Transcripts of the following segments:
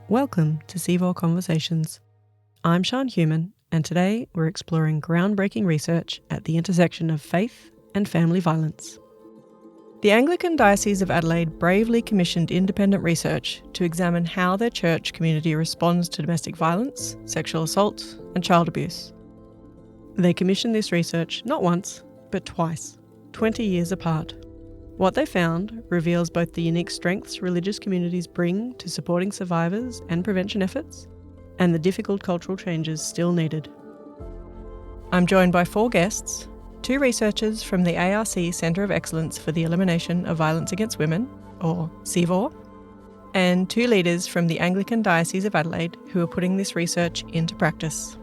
Welcome to CVOR Conversations. I'm Siân Human, and today we're exploring groundbreaking research at the intersection of faith and family violence. The Anglican Diocese of Adelaide bravely commissioned independent research to examine how their church community responds to domestic violence, sexual assault, and child abuse. They commissioned this research not once, but twice, 20 years apart. What they found reveals both the unique strengths religious communities bring to supporting survivors and prevention efforts, and the difficult cultural changes still needed. I'm joined by 4 guests, 2 researchers from the ARC Centre of Excellence for the Elimination of Violence Against Women, or CVOR, and 2 leaders from the Anglican Diocese of Adelaide who are putting this research into practice.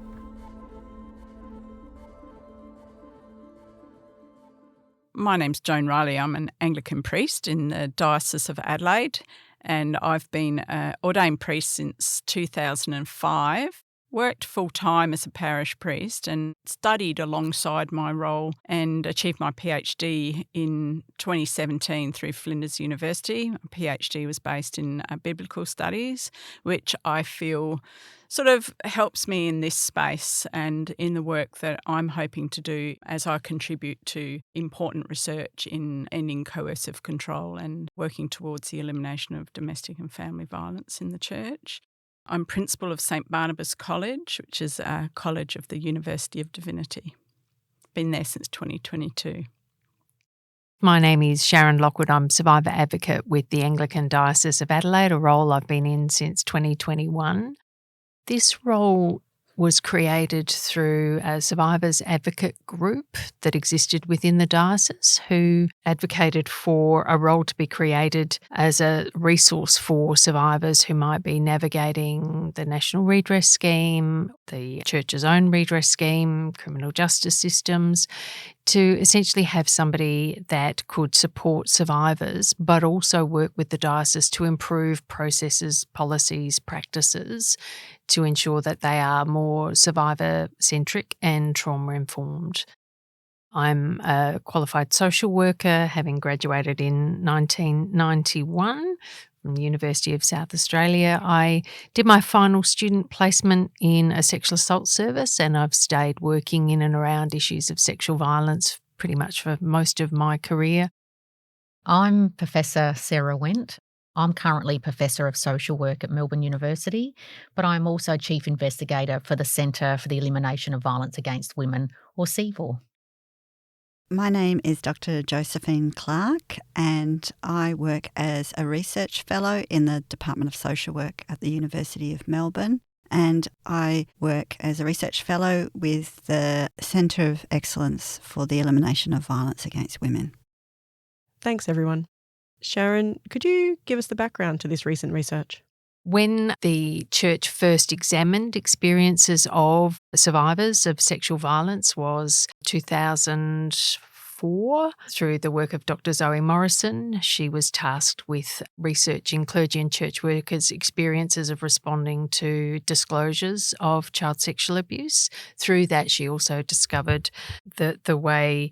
My name's Joan Riley. I'm an Anglican priest in the Diocese of Adelaide, and I've been an ordained priest since 2005. Worked full-time as a parish priest and studied alongside my role and achieved my PhD in 2017 through Flinders University. My PhD was based in biblical studies, which I feel sort of helps me in this space and in the work that I'm hoping to do as I contribute to important research in ending coercive control and working towards the elimination of domestic and family violence in the church. I'm principal of St Barnabas College, which is a college of the University of Divinity. Been there since 2022. My name is Sharon Lockwood. I'm survivor advocate with the Anglican Diocese of Adelaide, a role I've been in since 2021. This role was created through a survivors advocate group that existed within the diocese who advocated for a role to be created as a resource for survivors who might be navigating the National Redress Scheme, the Church's own redress scheme, criminal justice systems, to essentially have somebody that could support survivors but also work with the diocese to improve processes, policies, practices to ensure that they are more survivor-centric and trauma-informed. I'm a qualified social worker, having graduated in 1991 from the University of South Australia. I did my final student placement in a sexual assault service, and I've stayed working in and around issues of sexual violence pretty much for most of my career. I'm Professor Sarah Wendt. I'm currently Professor of Social Work at Melbourne University, but I'm also Chief Investigator for the Centre for the Elimination of Violence Against Women, or CVOR. My name is Dr. Josephine Clarke, and I work as a research fellow in the Department of Social Work at the University of Melbourne, and I work as a research fellow with the Centre of Excellence for the Elimination of Violence Against Women. Thanks, everyone. Sharon, could you give us the background to this recent research? When the church first examined experiences of survivors of sexual violence was 2004 through the work of Dr. Zoe Morrison. She was tasked with researching clergy and church workers' experiences of responding to disclosures of child sexual abuse. Through that, she also discovered that the way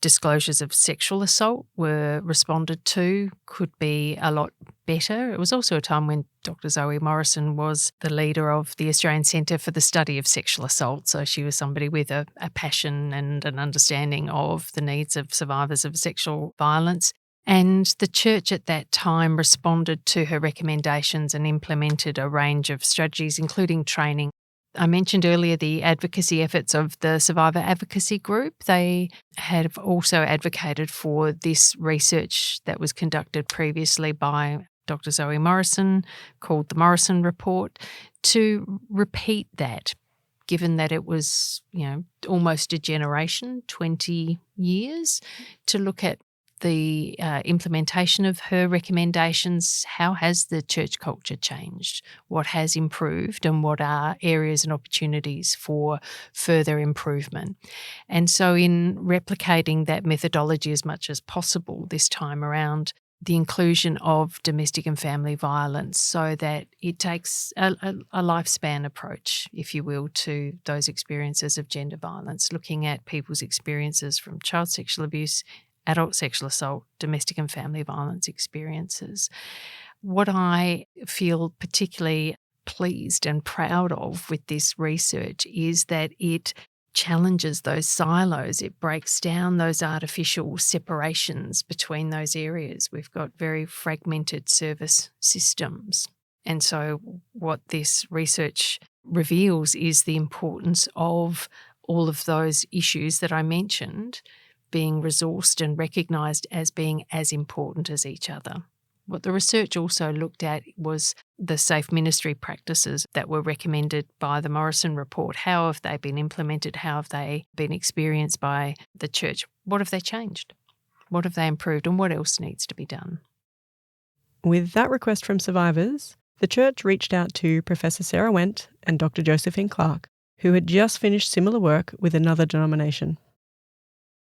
disclosures of sexual assault were responded to could be a lot better. It was also a time when Dr. Zoe Morrison was the leader of the Australian Centre for the Study of Sexual Assault, so she was somebody with a passion and an understanding of the needs of survivors of sexual violence. And the church at that time responded to her recommendations and implemented a range of strategies, including training. I mentioned earlier the advocacy efforts of the Survivor Advocacy Group. They have also advocated for this research that was conducted previously by Dr. Zoe Morrison, called the Morrison Report, to repeat that, given that it was, almost a generation, 20 years, to look at the implementation of her recommendations. How has the church culture changed? What has improved, and what are areas and opportunities for further improvement? And so in replicating that methodology as much as possible this time around, the inclusion of domestic and family violence so that it takes a lifespan approach, if you will, to those experiences of gender violence, looking at people's experiences from child sexual abuse, adult sexual assault, domestic and family violence experiences. What I feel particularly pleased and proud of with this research is that it challenges those silos. It breaks down those artificial separations between those areas. We've got very fragmented service systems. And so what this research reveals is the importance of all of those issues that I mentioned being resourced and recognised as being as important as each other. What the research also looked at was the safe ministry practices that were recommended by the Morrison report. How have they been implemented? How have they been experienced by the church? What have they changed? What have they improved? And what else needs to be done? With that request from survivors, the church reached out to Professor Sarah Wendt and Dr. Josephine Clarke, who had just finished similar work with another denomination.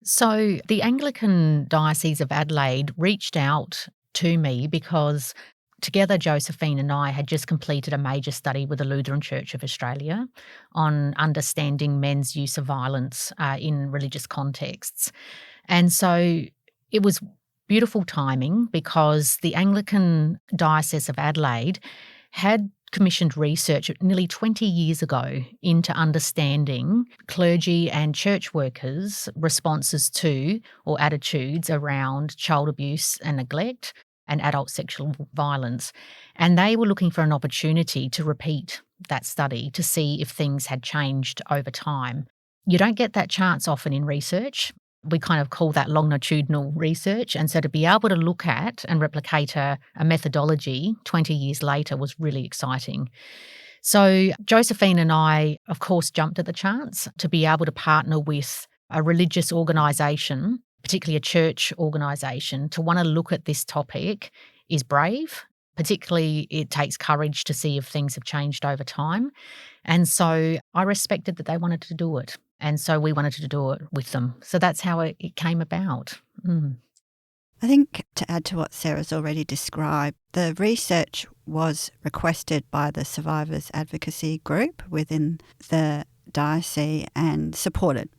So the Anglican Diocese of Adelaide reached out to me because together Josephine and I had just completed a major study with the Lutheran Church of Australia on understanding men's use of violence in religious contexts. And so it was beautiful timing because the Anglican Diocese of Adelaide had commissioned research nearly 20 years ago into understanding clergy and church workers' responses to or attitudes around child abuse and neglect and adult sexual violence. And they were looking for an opportunity to repeat that study to see if things had changed over time. You don't get that chance often in research. We kind of call that longitudinal research. And so to be able to look at and replicate a methodology 20 years later was really exciting. So Josephine and I, of course, jumped at the chance to be able to partner with a religious organisation, particularly a church organisation, to want to look at this topic is brave. Particularly, it takes courage to see if things have changed over time. And so I respected that they wanted to do it. And so we wanted to do it with them. So that's how it came about. I think to add to what Sarah's already described, the research was requested by the Survivors Advocacy Group within the diocese and supported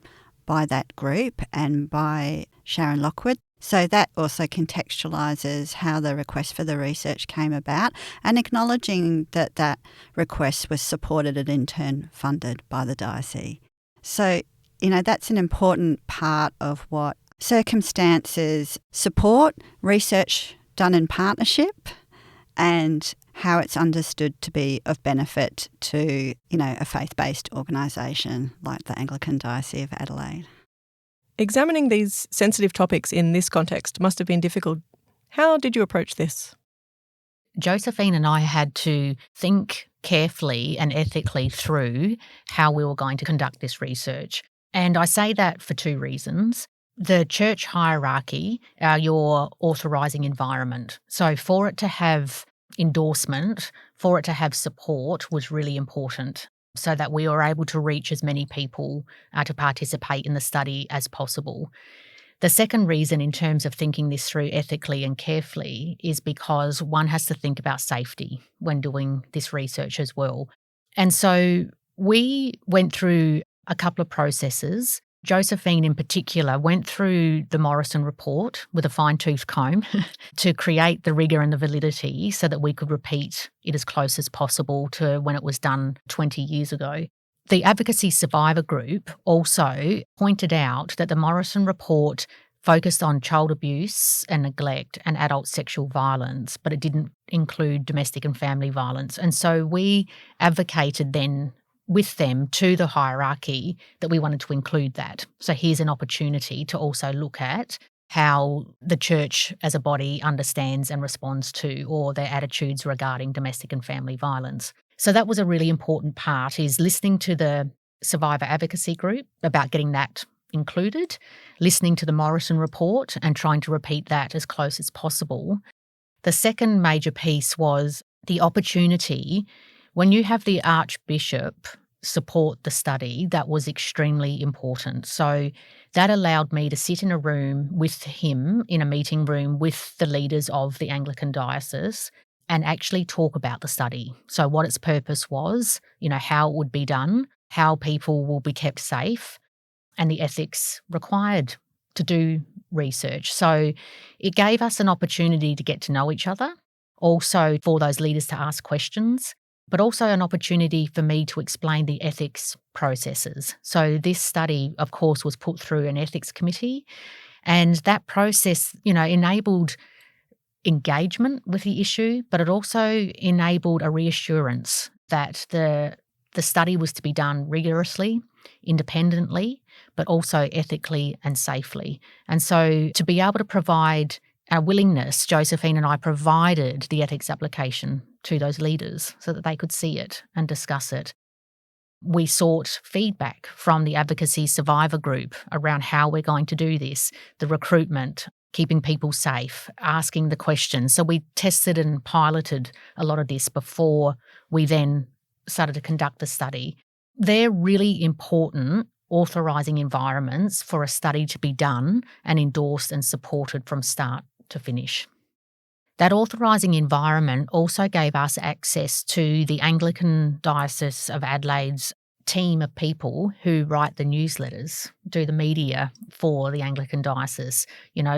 by that group and by Sharon Lockwood. So that also contextualises how the request for the research came about and acknowledging that that request was supported and in turn funded by the diocese. So, that's an important part of what circumstances support research done in partnership and how it's understood to be of benefit to, a faith-based organisation like the Anglican Diocese of Adelaide. Examining these sensitive topics in this context must have been difficult. How did you approach this? Josephine and I had to think carefully and ethically through how we were going to conduct this research. And I say that for two reasons. The church hierarchy are your authorising environment. So for it to have endorsement, for it to have support was really important so that we were able to reach as many people to participate in the study as possible. The second reason in terms of thinking this through ethically and carefully is because one has to think about safety when doing this research as well. And so we went through a couple of processes. Josephine in particular went through the Morrison report with a fine-tooth comb to create the rigour and the validity so that we could repeat it as close as possible to when it was done 20 years ago. The Advocacy Survivor Group also pointed out that the Morrison report focused on child abuse and neglect and adult sexual violence, but it didn't include domestic and family violence. And so we advocated then with them to the hierarchy that we wanted to include that. So here's an opportunity to also look at how the church as a body understands and responds to or their attitudes regarding domestic and family violence. So that was a really important part, is listening to the survivor advocacy group about getting that included, listening to the Morrison report and trying to repeat that as close as possible. The second major piece was the opportunity. When you have the Archbishop support the study, that was extremely important. So that allowed me to sit in a room with him, in a meeting room with the leaders of the Anglican Diocese, and actually talk about the study. So what its purpose was, how it would be done, how people will be kept safe, and the ethics required to do research. So it gave us an opportunity to get to know each other, also for those leaders to ask questions. but also an opportunity for me to explain the ethics processes. So this study, of course, was put through an ethics committee, and that process, enabled engagement with the issue, but it also enabled a reassurance that the study was to be done rigorously, independently, but also ethically and safely. And so to be able to provide our willingness, Josephine and I provided the ethics application to those leaders so that they could see it and discuss it. We sought feedback from the advocacy survivor group around how we're going to do this, the recruitment, keeping people safe, asking the questions. So we tested and piloted a lot of this before we then started to conduct the study. They're really important authorising environments for a study to be done and endorsed and supported from start to finish. That authorising environment also gave us access to the Anglican Diocese of Adelaide's team of people who write the newsletters, do the media for the Anglican Diocese.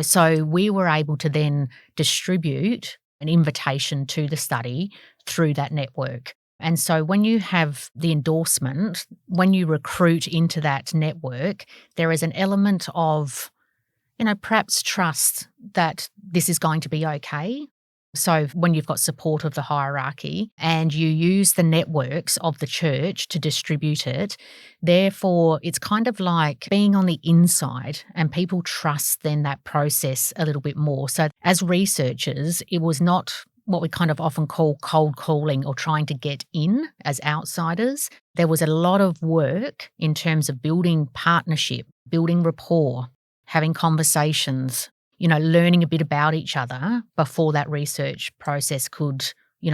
So we were able to then distribute an invitation to the study through that network. And so when you have the endorsement, when you recruit into that network, there is an element of, perhaps trust that this is going to be okay. So when you've got support of the hierarchy and you use the networks of the church to distribute it, therefore it's kind of like being on the inside and people trust then that process a little bit more. So as researchers, it was not what we kind of often call cold calling or trying to get in as outsiders. There was a lot of work in terms of building partnership, building rapport, having conversations, learning a bit about each other before that research process could,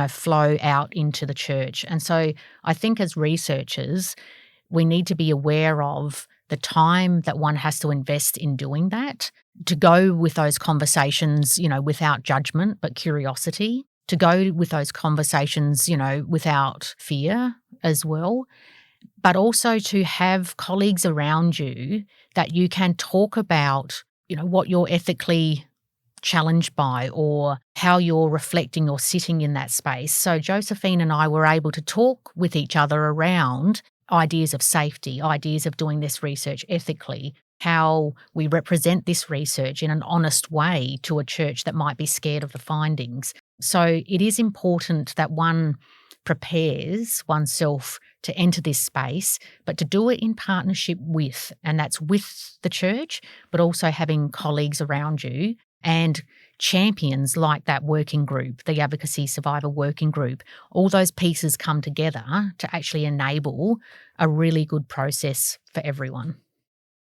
flow out into the church. And so I think as researchers, we need to be aware of the time that one has to invest in doing that, to go with those conversations, without judgment, but curiosity, to go with those conversations, without fear as well, but also to have colleagues around you that you can talk about, what you're ethically challenged by or how you're reflecting or sitting in that space. So Josephine and I were able to talk with each other around ideas of safety, ideas of doing this research ethically, how we represent this research in an honest way to a church that might be scared of the findings. So it is important that one prepares oneself to enter this space, but to do it in partnership with, and that's with the church, but also having colleagues around you and champions like that working group, the Advocacy Survivor Working Group. All those pieces come together to actually enable a really good process for everyone.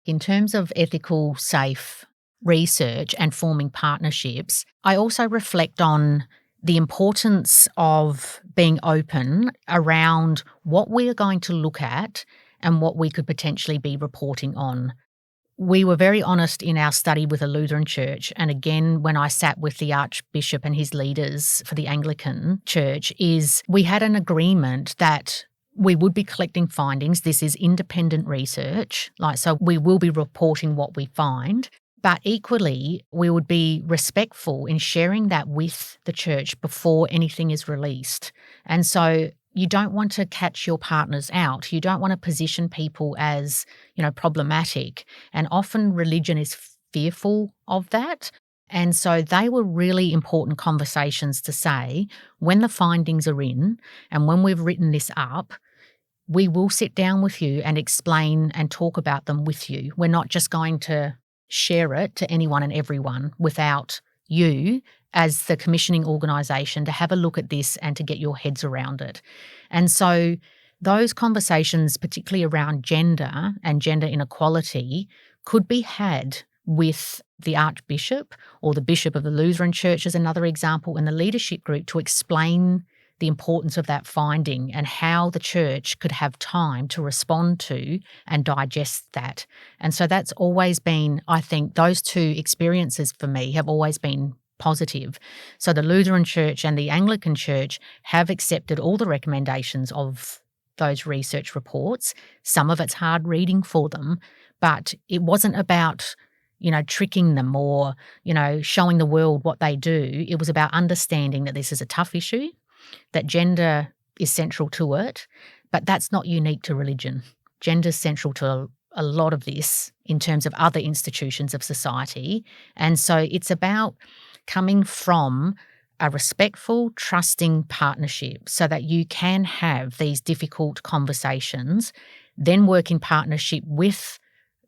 In terms of ethical, safe research and forming partnerships, I also reflect on the importance of being open around what we are going to look at and what we could potentially be reporting on. We were very honest in our study with a Lutheran church, and again, when I sat with the Archbishop and his leaders for the Anglican Church, is we had an agreement that we would be collecting findings. This is independent research, so we will be reporting what we find. But equally, we would be respectful in sharing that with the church before anything is released. And so you don't want to catch your partners out. You don't want to position people as, problematic. And often religion is fearful of that. And so they were really important conversations to say, when the findings are in and when we've written this up, we will sit down with you and explain and talk about them with you. We're not just going to share it to anyone and everyone without you as the commissioning organisation to have a look at this and to get your heads around it. And so those conversations, particularly around gender and gender inequality, could be had with the Archbishop or the Bishop of the Lutheran Church as another example, and the leadership group to explain the importance of that finding and how the church could have time to respond to and digest that. And so that's always been, I think, those two experiences for me have always been positive. So the Lutheran Church and the Anglican Church have accepted all the recommendations of those research reports. Some of it's hard reading for them, but it wasn't about tricking them or, showing the world what they do. It was about understanding that this is a tough issue, that gender is central to it, but that's not unique to religion. Gender's central to a lot of this in terms of other institutions of society. And so it's about coming from a respectful, trusting partnership so that you can have these difficult conversations, then work in partnership with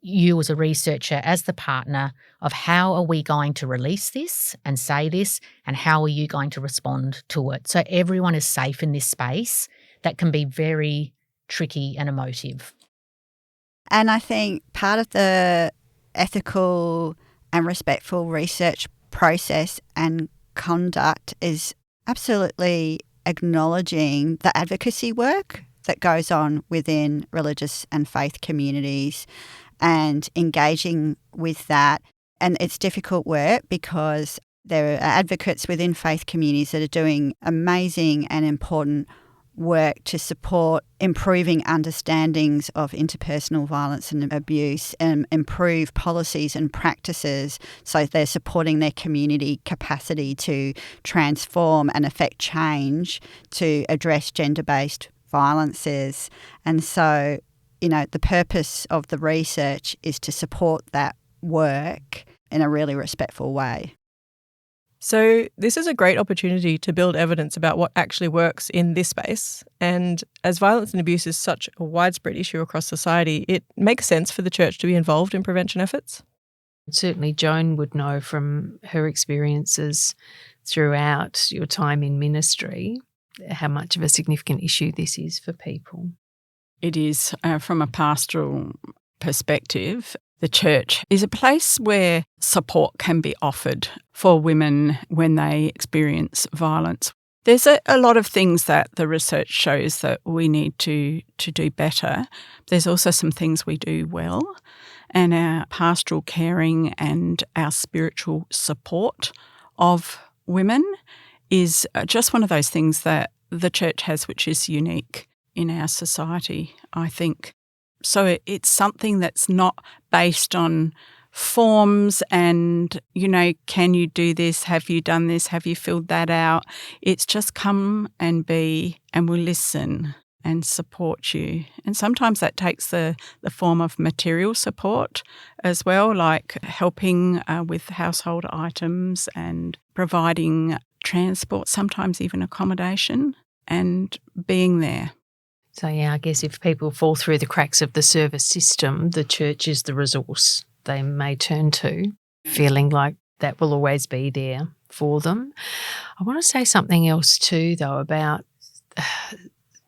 you as a researcher, as the partner of how are we going to release this and say this, and how are you going to respond to it. So everyone is safe in this space that can be very tricky and emotive. And I think part of the ethical and respectful research process and conduct is absolutely acknowledging the advocacy work that goes on within religious and faith communities and engaging with that. And it's difficult work because there are advocates within faith communities that are doing amazing and important work to support improving understandings of interpersonal violence and abuse and improve policies and practices so they're supporting their community capacity to transform and affect change to address gender-based violences. And so, the purpose of the research is to support that work in a really respectful way. So this is a great opportunity to build evidence about what actually works in this space. And as violence and abuse is such a widespread issue across society, it makes sense for the church to be involved in prevention efforts. Certainly Joan would know from her experiences throughout your time in ministry how much of a significant issue this is for people. It is, from a pastoral perspective, the church is a place where support can be offered for women when they experience violence. There's a lot of things that the research shows that we need to do better. There's also some things we do well, and our pastoral caring and our spiritual support of women is just one of those things that the church has which is unique in our society, I think. So it's something that's not based on forms and, can you do this? Have you done this? Have you filled that out? It's just come and be, and we'll listen and support you. And sometimes that takes the form of material support as well, like helping with household items and providing transport, sometimes even accommodation, and being there. So, I guess if people fall through the cracks of the service system, the church is the resource they may turn to, feeling like that will always be there for them. I want to say something else too, though, about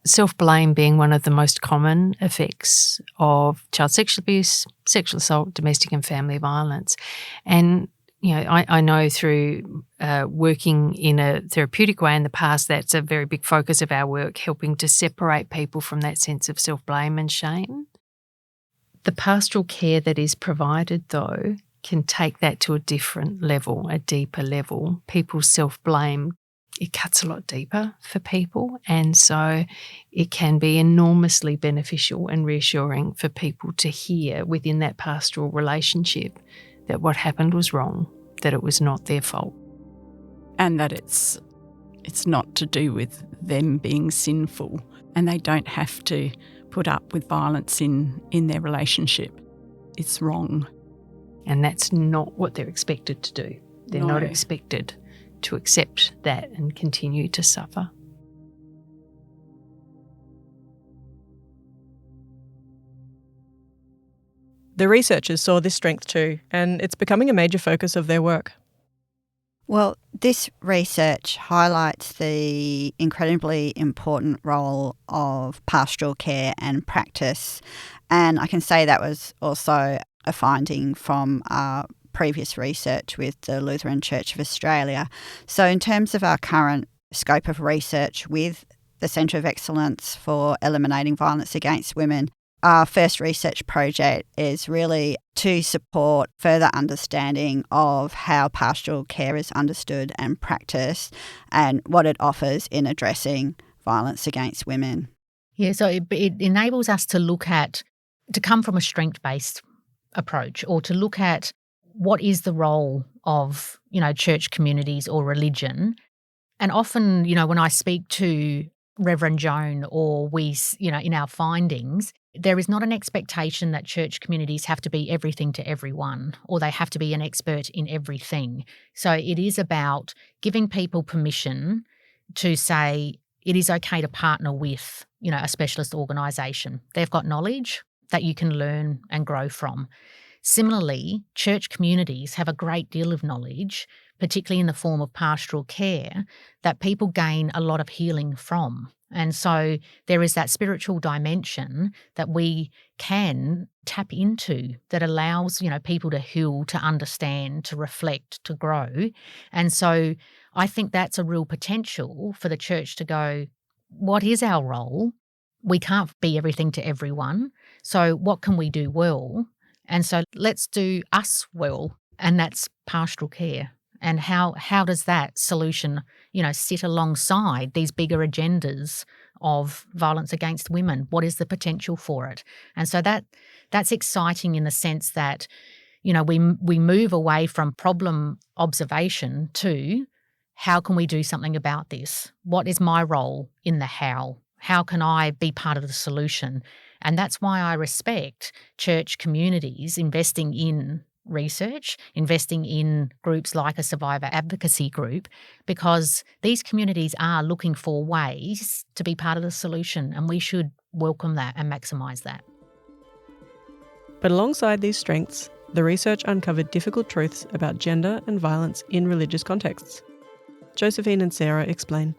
self-blame being one of the most common effects of child sexual abuse, sexual assault, domestic and family violence. And I know through working in a therapeutic way in the past, that's a very big focus of our work, helping to separate people from that sense of self-blame and shame. The pastoral care that is provided, though, can take that to a different level, a deeper level. People's self-blame, it cuts a lot deeper for people, and so it can be enormously beneficial and reassuring for people to hear within that pastoral relationship that what happened was wrong, that it was not their fault. And that it's not to do with them being sinful, and they don't have to put up with violence in their relationship. It's wrong. And that's not what they're expected to do. They're No. not expected to accept that and continue to suffer. The researchers saw this strength too, and it's becoming a major focus of their work. Well, this research highlights the incredibly important role of pastoral care and practice. And I can say that was also a finding from our previous research with the Lutheran Church of Australia. So in terms of our current scope of research with the Centre of Excellence for Eliminating Violence Against Women, our first research project is really to support further understanding of how pastoral care is understood and practiced and what it offers in addressing violence against women. Yeah, so it enables us to come from a strength-based approach, or to look at what is the role of, church communities or religion. And often, when I speak to Reverend Joan or we, in our findings, there is not an expectation that church communities have to be everything to everyone or they have to be an expert in everything. So it is about giving people permission to say it is okay to partner with, a specialist organisation. They've got knowledge that you can learn and grow from. Similarly, church communities have a great deal of knowledge, particularly in the form of pastoral care, that people gain a lot of healing from. And so there is that spiritual dimension that we can tap into that allows, people to heal, to understand, to reflect, to grow. And so I think that's a real potential for the church to go, what is our role? We can't be everything to everyone. So what can we do well? And so let's do us well, and that's pastoral care. And how does that solution, sit alongside these bigger agendas of violence against women? What is the potential for it? And so that's exciting in the sense that, we move away from problem observation to how can we do something about this? What is my role in the how? How can I be part of the solution? And that's why I respect church communities investing in research, investing in groups like a survivor advocacy group, because these communities are looking for ways to be part of the solution, and we should welcome that and maximise that. But alongside these strengths, the research uncovered difficult truths about gender and violence in religious contexts. Josephine and Sarah explain.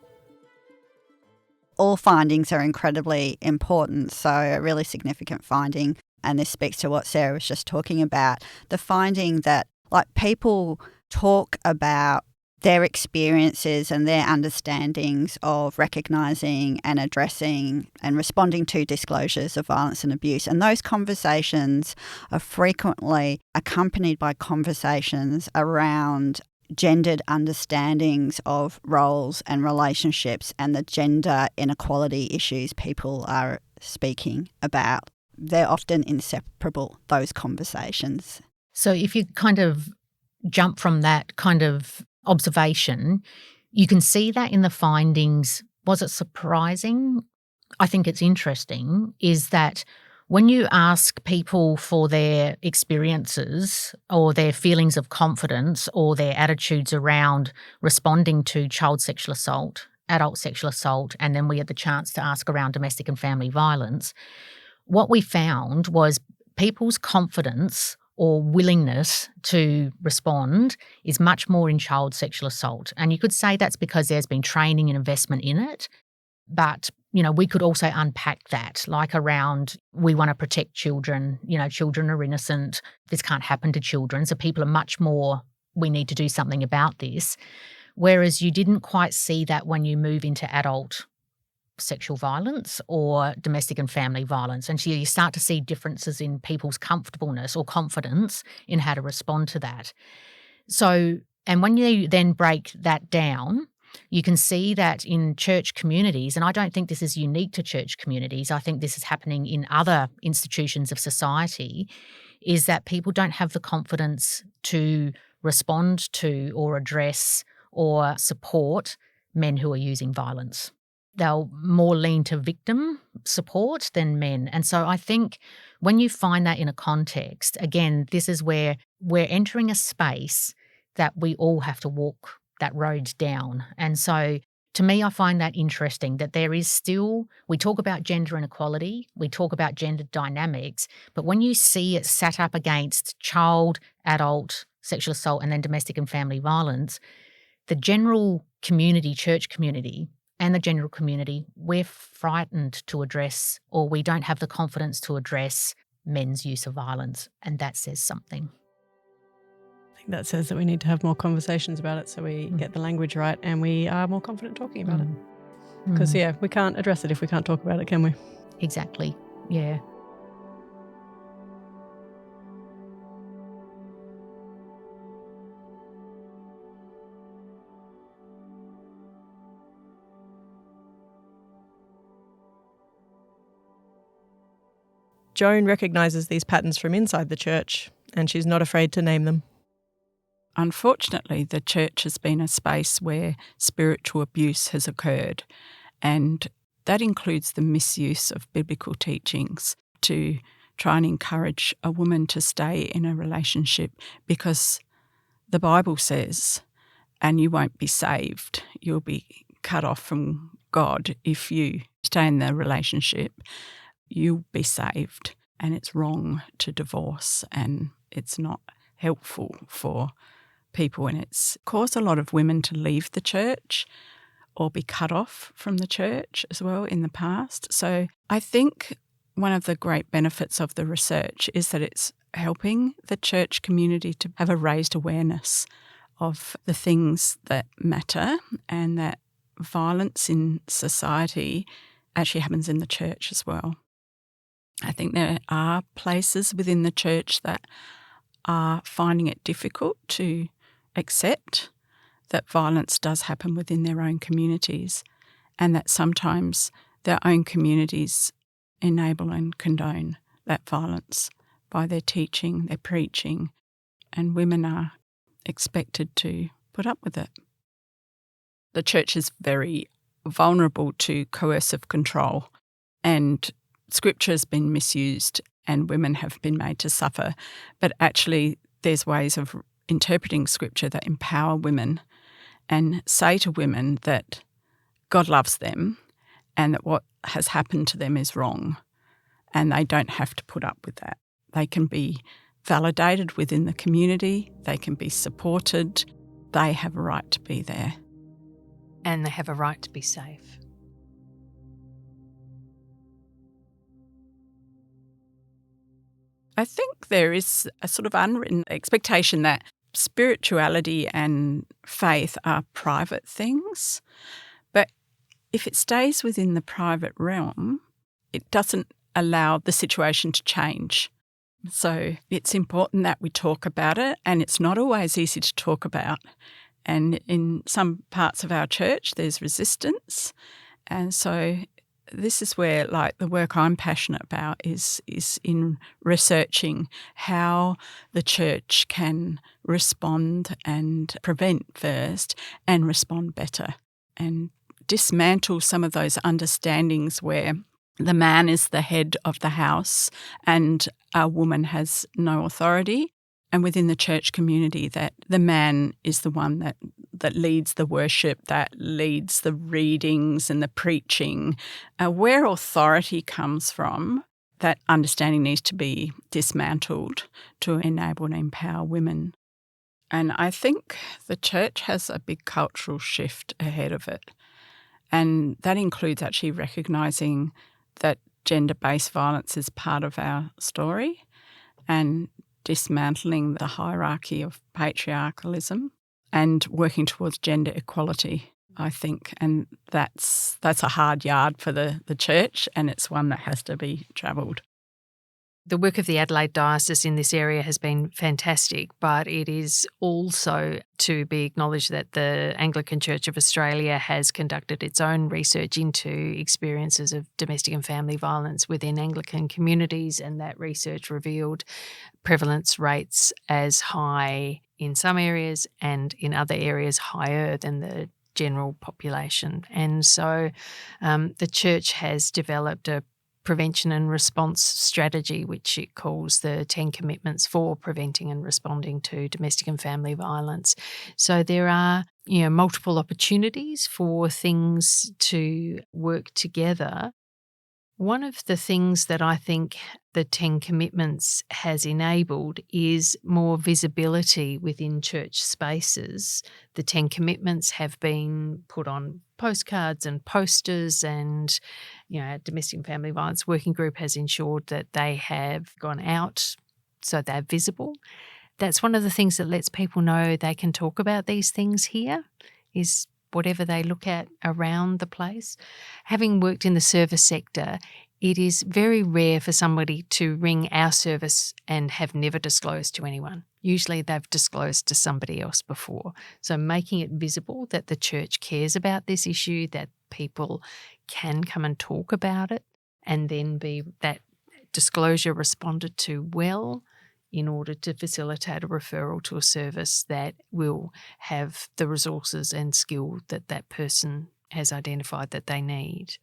All findings are incredibly important, so a really significant finding, and this speaks to what Sarah was just talking about, the finding that people talk about their experiences and their understandings of recognising and addressing and responding to disclosures of violence and abuse. And those conversations are frequently accompanied by conversations around gendered understandings of roles and relationships and the gender inequality issues people are speaking about. They're often inseparable, those conversations. So if you kind of jump from that kind of observation, you can see that in the findings. Was it surprising? I think it's interesting is that when you ask people for their experiences or their feelings of confidence or their attitudes around responding to child sexual assault, adult sexual assault, and then we had the chance to ask around domestic and family violence, what we found was people's confidence or willingness to respond is much more in child sexual assault. And you could say that's because there's been training and investment in it. But, we could also unpack that, like around we want to protect children, children are innocent, this can't happen to children. So people are much more, we need to do something about this. Whereas you didn't quite see that when you move into adult sexual violence or domestic and family violence. And so you start to see differences in people's comfortableness or confidence in how to respond to that. So, and when you then break that down, you can see that in church communities, and I don't think this is unique to church communities, I think this is happening in other institutions of society, is that people don't have the confidence to respond to or address or support men who are using violence. They'll more lean to victim support than men. And so I think when you find that in a context, again, this is where we're entering a space that we all have to walk that road down. And so to me, I find that interesting that there is still, we talk about gender inequality, we talk about gender dynamics, but when you see it sat up against child, adult, sexual assault, and then domestic and family violence, the general community, church community, and the general community, we're frightened to address, or we don't have the confidence to address men's use of violence, and that says something. I think that says that we need to have more conversations about it so we get the language right and we are more confident talking about it. Because, we can't address it if we can't talk about it, can we? Exactly, yeah. Joan recognises these patterns from inside the church, and she's not afraid to name them. Unfortunately, the church has been a space where spiritual abuse has occurred, and that includes the misuse of biblical teachings to try and encourage a woman to stay in a relationship because the Bible says, and you won't be saved, you'll be cut off from God if you stay in the relationship, you'll be saved. And it's wrong to divorce, and it's not helpful for people, and it's caused a lot of women to leave the church or be cut off from the church as well in the past. So I think one of the great benefits of the research is that it's helping the church community to have a raised awareness of the things that matter, and that violence in society actually happens in the church as well. I think there are places within the church that are finding it difficult to accept that violence does happen within their own communities, and that sometimes their own communities enable and condone that violence by their teaching, their preaching, and women are expected to put up with it. The church is very vulnerable to coercive control, and Scripture has been misused and women have been made to suffer. But actually there's ways of interpreting Scripture that empower women and say to women that God loves them and that what has happened to them is wrong, and they don't have to put up with that. They can be validated within the community, they can be supported, they have a right to be there. And they have a right to be safe. I think there is a sort of unwritten expectation that spirituality and faith are private things, but if it stays within the private realm, it doesn't allow the situation to change. So it's important that we talk about it, and it's not always easy to talk about. And in some parts of our church, there's resistance. And so this is where, like, the work I'm passionate about is in researching how the church can respond and prevent first and respond better and dismantle some of those understandings where the man is the head of the house and a woman has no authority, and within the church community that the man is the one that leads the worship, that leads the readings and the preaching. Where authority comes from, that understanding needs to be dismantled to enable and empower women. And I think the church has a big cultural shift ahead of it. And that includes actually recognising that gender-based violence is part of our story and dismantling the hierarchy of patriarchalism and working towards gender equality, I think. And that's a hard yard for the church, and it's one that has to be travelled. The work of the Adelaide Diocese in this area has been fantastic, but it is also to be acknowledged that the Anglican Church of Australia has conducted its own research into experiences of domestic and family violence within Anglican communities, and that research revealed prevalence rates as high in some areas and in other areas higher than the general population. And so the church has developed a prevention and response strategy, which it calls the 10 commitments for preventing and responding to domestic and family violence. So there are, multiple opportunities for things to work together. One of the things that I think the 10 commitments has enabled is more visibility within church spaces. The 10 commitments have been put on postcards and posters, and Domestic and Family Violence Working Group has ensured that they have gone out so they're visible. That's one of the things that lets people know they can talk about these things here, is whatever they look at around the place. Having worked in the service sector, it is very rare for somebody to ring our service and have never disclosed to anyone. Usually they've disclosed to somebody else before. So making it visible that the church cares about this issue, that people can come and talk about it, and then be that disclosure responded to well, in order to facilitate a referral to a service that will have the resources and skill that that person has identified that they need.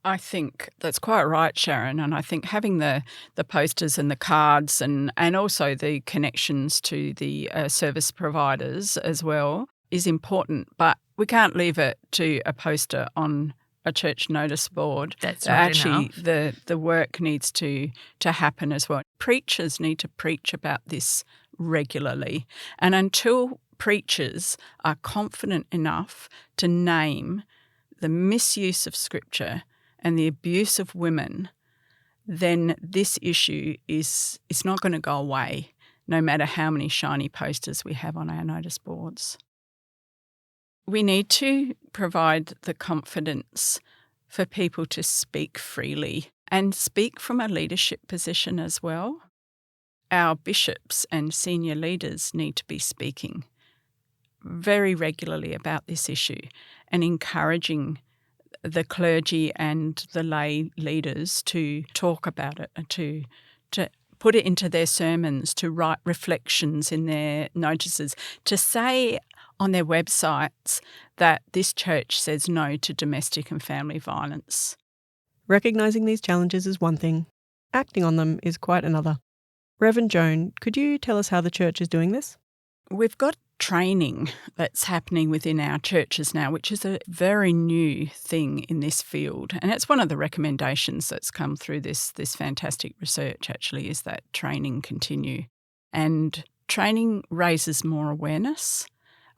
I think that's quite right, Sharon, and I think having the posters and the cards and also the connections to the service providers as well is important, but we can't leave it to a poster on a church notice board. That's not actually enough. the work needs to happen as well. Preachers need to preach about this regularly, and until preachers are confident enough to name the misuse of Scripture and the abuse of women, then this issue is not going to go away, no matter how many shiny posters we have on our notice boards. We need to provide the confidence for people to speak freely and speak from a leadership position as well. Our bishops and senior leaders need to be speaking very regularly about this issue and encouraging the clergy and the lay leaders to talk about it and to put it into their sermons, to write reflections in their notices, to say on their websites that this church says no to domestic and family violence. Recognising these challenges is one thing. Acting on them is quite another. Reverend Joan, could you tell us how the church is doing this? We've got training that's happening within our churches now, which is a very new thing in this field. And it's one of the recommendations that's come through this fantastic research, actually, is that training continue. And training raises more awareness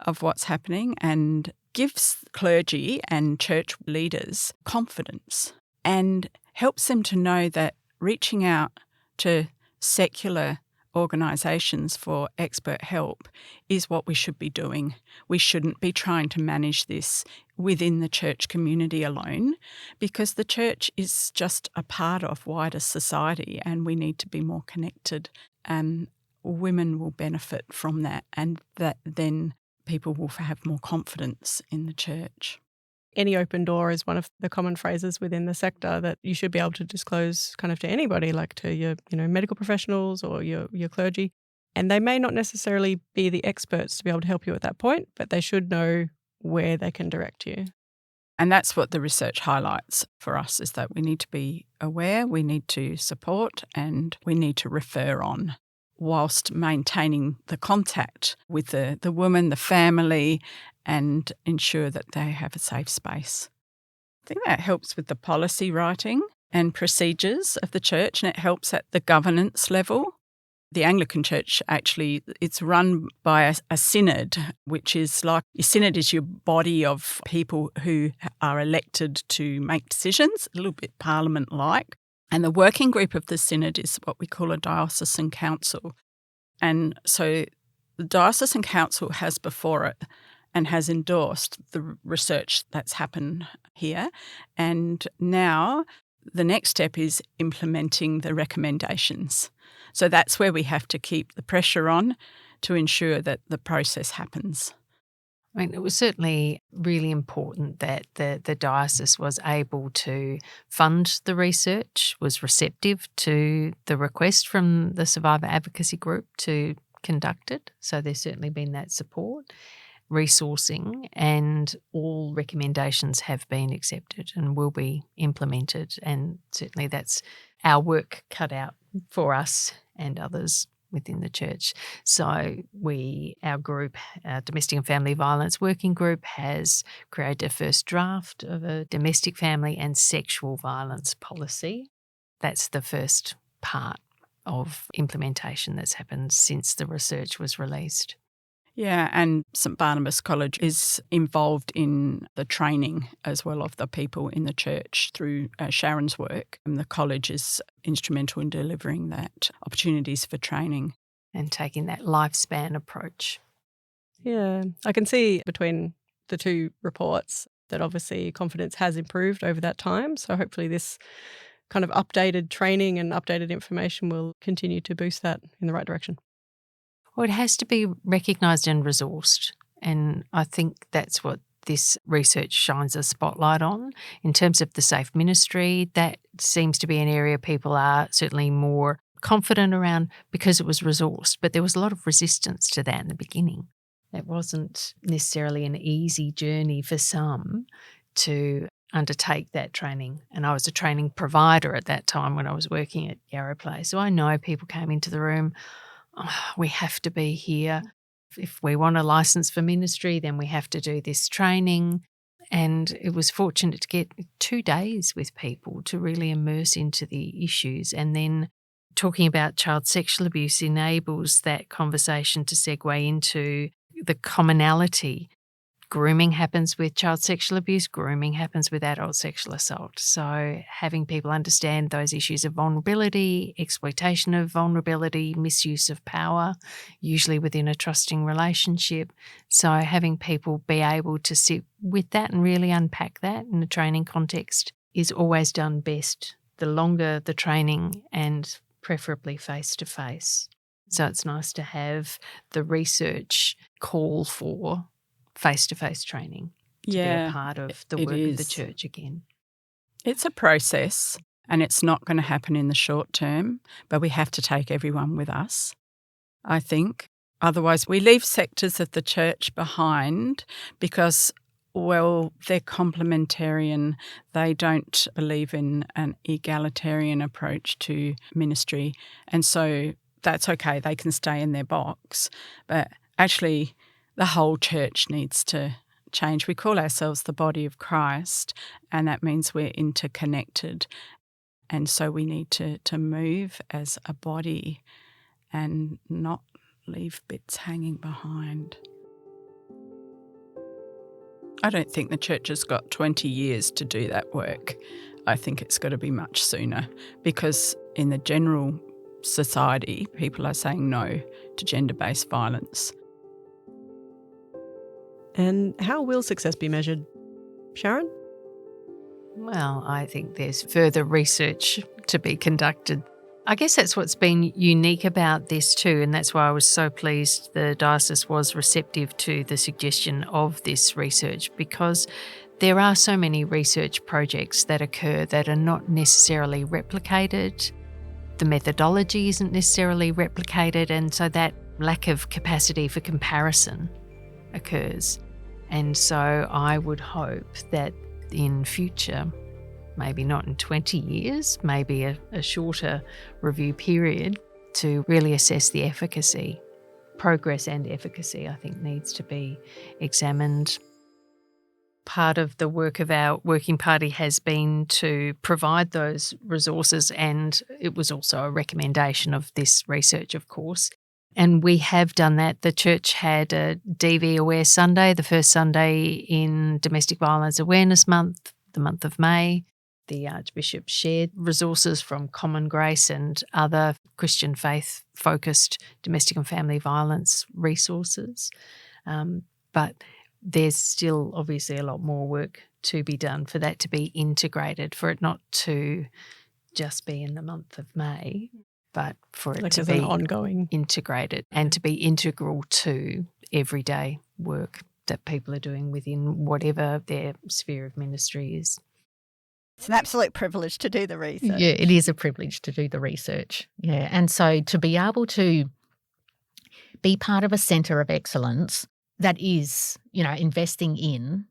of what's happening and gives clergy and church leaders confidence and helps them to know that reaching out to secular organisations for expert help is what we should be doing. We shouldn't be trying to manage this within the church community alone, because the church is just a part of wider society and we need to be more connected, and women will benefit from that, and that then people will have more confidence in the church. Any open door is one of the common phrases within the sector that you should be able to disclose kind of to anybody, like to your medical professionals or your clergy. And they may not necessarily be the experts to be able to help you at that point, but they should know where they can direct you. And that's what the research highlights for us, is that we need to be aware, we need to support, and we need to refer on, whilst maintaining the contact with the woman, the family, and ensure that they have a safe space. I think that helps with the policy writing and procedures of the church, and it helps at the governance level. The Anglican Church, actually, it's run by a synod, which is like, your synod is your body of people who are elected to make decisions, a little bit parliament-like. And the working group of the synod is what we call a diocesan council. And so the diocesan council has before it and has endorsed the research that's happened here. And now the next step is implementing the recommendations. So that's where we have to keep the pressure on to ensure that the process happens. I mean, it was certainly really important that the diocese was able to fund the research, was receptive to the request from the survivor advocacy group to conduct it. So there's certainly been that support, resourcing, and all recommendations have been accepted and will be implemented. And certainly that's our work cut out for us and others within the church. So our group, our Domestic and Family Violence Working Group, has created a first draft of a domestic, family and sexual violence policy. That's the first part of implementation that's happened since the research was released. Yeah, and St Barnabas College is involved in the training as well of the people in the church through Sharon's work. And the college is instrumental in delivering that opportunities for training. And taking that lifespan approach. Yeah, I can see between the two reports that obviously confidence has improved over that time. So hopefully this kind of updated training and updated information will continue to boost that in the right direction. Well, it has to be recognised and resourced. And I think that's what this research shines a spotlight on. In terms of the safe ministry, that seems to be an area people are certainly more confident around because it was resourced. But there was a lot of resistance to that in the beginning. It wasn't necessarily an easy journey for some to undertake that training. And I was a training provider at that time when I was working at Yarrow Place. So I know people came into the room, we have to be here. If we want a license for ministry, then we have to do this training. And it was fortunate to get 2 days with people to really immerse into the issues. And then talking about child sexual abuse enables that conversation to segue into the commonality. Grooming happens with child sexual abuse, grooming happens with adult sexual assault. So having people understand those issues of vulnerability, exploitation of vulnerability, misuse of power, usually within a trusting relationship. So having people be able to sit with that and really unpack that in a training context is always done best the longer the training and preferably face-to-face. So it's nice to have the research call for face-to-face training to be a part of the work of the church again. It's a process and it's not going to happen in the short term, but we have to take everyone with us, I think. Otherwise, we leave sectors of the church behind because, well, they're complementarian. They don't believe in an egalitarian approach to ministry. And so that's okay. They can stay in their box. But actually, the whole church needs to change. We call ourselves the body of Christ, and that means we're interconnected. And so we need to move as a body and not leave bits hanging behind. I don't think the church has got 20 years to do that work. I think it's got to be much sooner because in the general society, people are saying no to gender-based violence. And how will success be measured? Sharon? Well, I think there's further research to be conducted. I guess that's what's been unique about this too, and that's why I was so pleased the diocese was receptive to the suggestion of this research, because there are so many research projects that occur that are not necessarily replicated. The methodology isn't necessarily replicated, and so that lack of capacity for comparison occurs. And so I would hope that in future, maybe not in 20 years, maybe a shorter review period, to really assess the efficacy. Progress and efficacy, I think, needs to be examined. Part of the work of our working party has been to provide those resources, and it was also a recommendation of this research, of course. And we have done that. The church had a DV Aware Sunday, the first Sunday in Domestic Violence Awareness Month, the month of May. The Archbishop shared resources from Common Grace and other Christian faith-focused domestic and family violence resources. But there's still obviously a lot more work to be done for that to be integrated, for it not to just be in the month of May, but for it to be ongoing, integrated and to be integral to everyday work that people are doing within whatever their sphere of ministry is. It's an absolute privilege to do the research. Yeah, it is a privilege to do the research. Yeah, and so to be able to be part of a centre of excellence that is, investing in,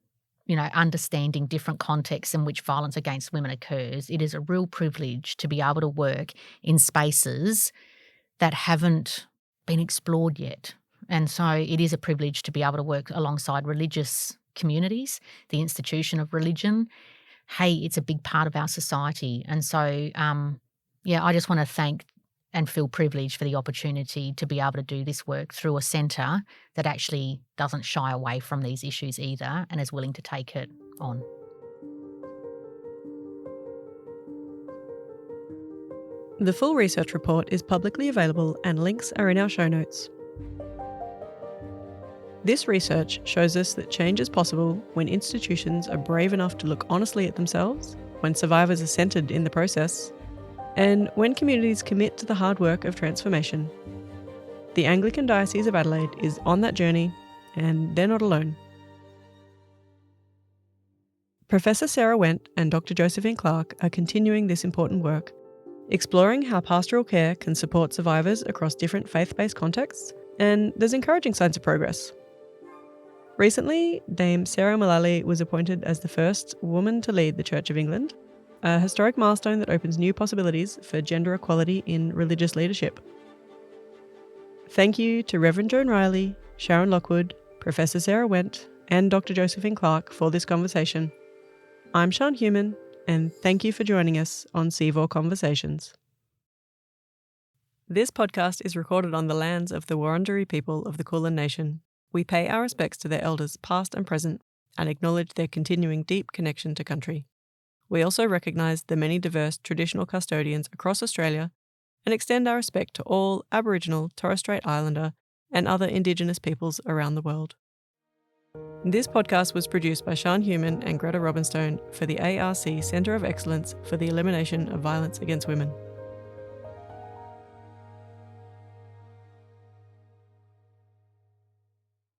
understanding different contexts in which violence against women occurs, it is a real privilege to be able to work in spaces that haven't been explored yet. And so it is a privilege to be able to work alongside religious communities, the institution of religion. Hey, it's a big part of our society. And so, I just want to thank and feel privileged for the opportunity to be able to do this work through a centre that actually doesn't shy away from these issues either and is willing to take it on. The full research report is publicly available and links are in our show notes. This research shows us that change is possible when institutions are brave enough to look honestly at themselves, when survivors are centred in the process, and when communities commit to the hard work of transformation. The Anglican Diocese of Adelaide is on that journey, and they're not alone. Professor Sarah Wendt and Dr. Josephine Clarke are continuing this important work, exploring how pastoral care can support survivors across different faith-based contexts, and there's encouraging signs of progress. Recently, Dame Sarah Mullally was appointed as the first woman to lead the Church of England, a historic milestone that opens new possibilities for gender equality in religious leadership. Thank you to Reverend Joan Riley, Sharon Lockwood, Professor Sarah Wendt, and Dr. Josephine Clarke for this conversation. I'm Siân Human, and thank you for joining us on CVOR Conversations. This podcast is recorded on the lands of the Wurundjeri people of the Kulin Nation. We pay our respects to their elders past and present and acknowledge their continuing deep connection to country. We also recognise the many diverse traditional custodians across Australia and extend our respect to all Aboriginal, Torres Strait Islander and other Indigenous peoples around the world. This podcast was produced by Siân Human and Greta Robinstone for the ARC Centre of Excellence for the Elimination of Violence Against Women.